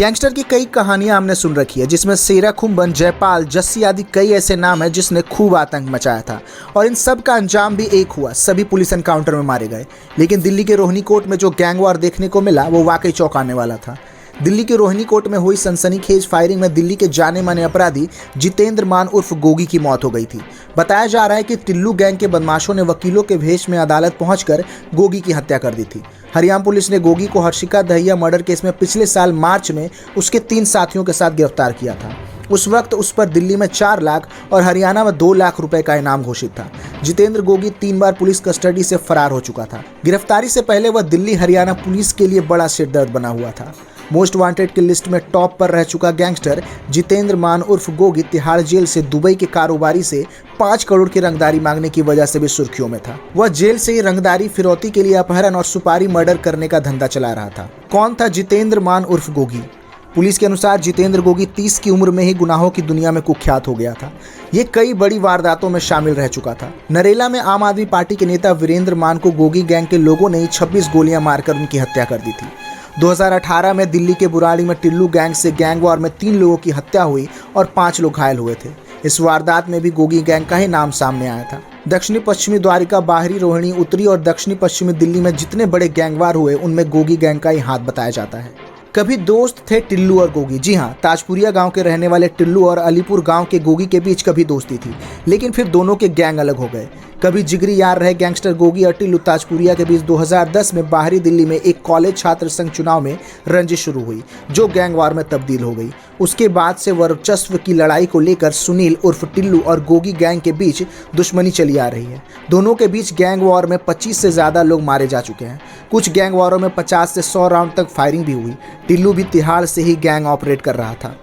Gangster की कई कहानियां हमने सुन रखी है, जिसमें शेरा खुम्बन, जयपाल, जस्सी आदि कई ऐसे नाम हैं जिसने खूब आतंक मचाया था। और इन सब का अंजाम भी एक हुआ, सभी पुलिस एनकाउंटर में मारे गए। लेकिन दिल्ली के रोहिणी कोर्ट में जो गैंग वॉर देखने को मिला वो वाकई चौंकाने वाला था। दिल्ली के रोहिणी कोर्ट में हुई सनसनीखेज फायरिंग में दिल्ली के जाने माने अपराधी जितेंद्र मान उर्फ गोगी की मौत हो गई थी। बताया जा रहा है कि टिल्लू गैंग के बदमाशों ने वकीलों के भेष में अदालत पहुंचकर गोगी की हत्या कर दी थी। हरियाणा पुलिस ने गोगी को हर्षिका दहिया मर्डर केस में पिछले साल मार्च में उसके 3 साथियों के साथ गिरफ्तार किया था। उस वक्त उस पर दिल्ली में 4 लाख और हरियाणा में 2 लाख रुपए का इनाम घोषित था। जितेंद्र गोगी 3 बार पुलिस कस्टडी से फरार हो चुका था। गिरफ्तारी से पहले वह दिल्ली हरियाणा पुलिस के लिए बड़ा सिरदर्द बना हुआ था। मोस्ट वांटेड की लिस्ट में टॉप पर रह चुका गैंगस्टर जितेंद्र मान उर्फ गोगी तिहाड़ जेल से दुबई के कारोबारी से 5 करोड़ की रंगदारी मांगने की वजह से भी सुर्खियों में था। वह जेल से ही रंगदारी, फिरौती के लिए अपहरण और सुपारी मर्डर करने का धंधा चला रहा था। कौन था जितेंद्र मान उर्फ गोगी? पुलिस के अनुसार जितेंद्र गोगी 30 की उम्र में ही गुनाहों की दुनिया में कुख्यात हो गया था। ये कई बड़ी वारदातों में शामिल रह चुका था। नरेला में आम आदमी पार्टी के नेता वीरेंद्र मान को गोगी गैंग के लोगों ने ही 26 गोलियां मारकर उनकी हत्या कर दी थी। 2018 में दिल्ली के बुराड़ी में टिल्लू गैंग से गैंग वॉर में 3 लोगों की हत्या हुई और 5 लोग घायल हुए थे। इस वारदात में भी गोगी गैंग का ही नाम सामने आया था। दक्षिणी पश्चिमी द्वारिका, बाहरी रोहिणी, उत्तरी और दक्षिणी पश्चिमी दिल्ली में जितने बड़े गैंगवार हुए उनमें गोगी गैंग का ही हाथ बताया जाता है। कभी दोस्त थे टिल्लू और गोगी। जी हाँ, ताजपुरिया गांव के रहने वाले टिल्लू और अलीपुर गांव के गोगी के बीच कभी दोस्ती थी, लेकिन फिर दोनों के गैंग अलग हो गए। कभी जिगरी यार रहे गैंगस्टर गोगी और टिल्लू ताजपुरिया के बीच 2010 में बाहरी दिल्ली में एक कॉलेज छात्र संघ चुनाव में रंजिश शुरू हुई, जो गैंग वार में तब्दील हो गई। उसके बाद से वर्चस्व की लड़ाई को लेकर सुनील उर्फ टिल्लू और गोगी गैंग के बीच दुश्मनी चली आ रही है। दोनों के बीच गैंग वॉर में 25 से ज़्यादा लोग मारे जा चुके हैं। कुछ गैंग वॉरों में 50 से 100 राउंड तक फायरिंग भी हुई। टिल्लू भी तिहाड़ से ही गैंग ऑपरेट कर रहा था।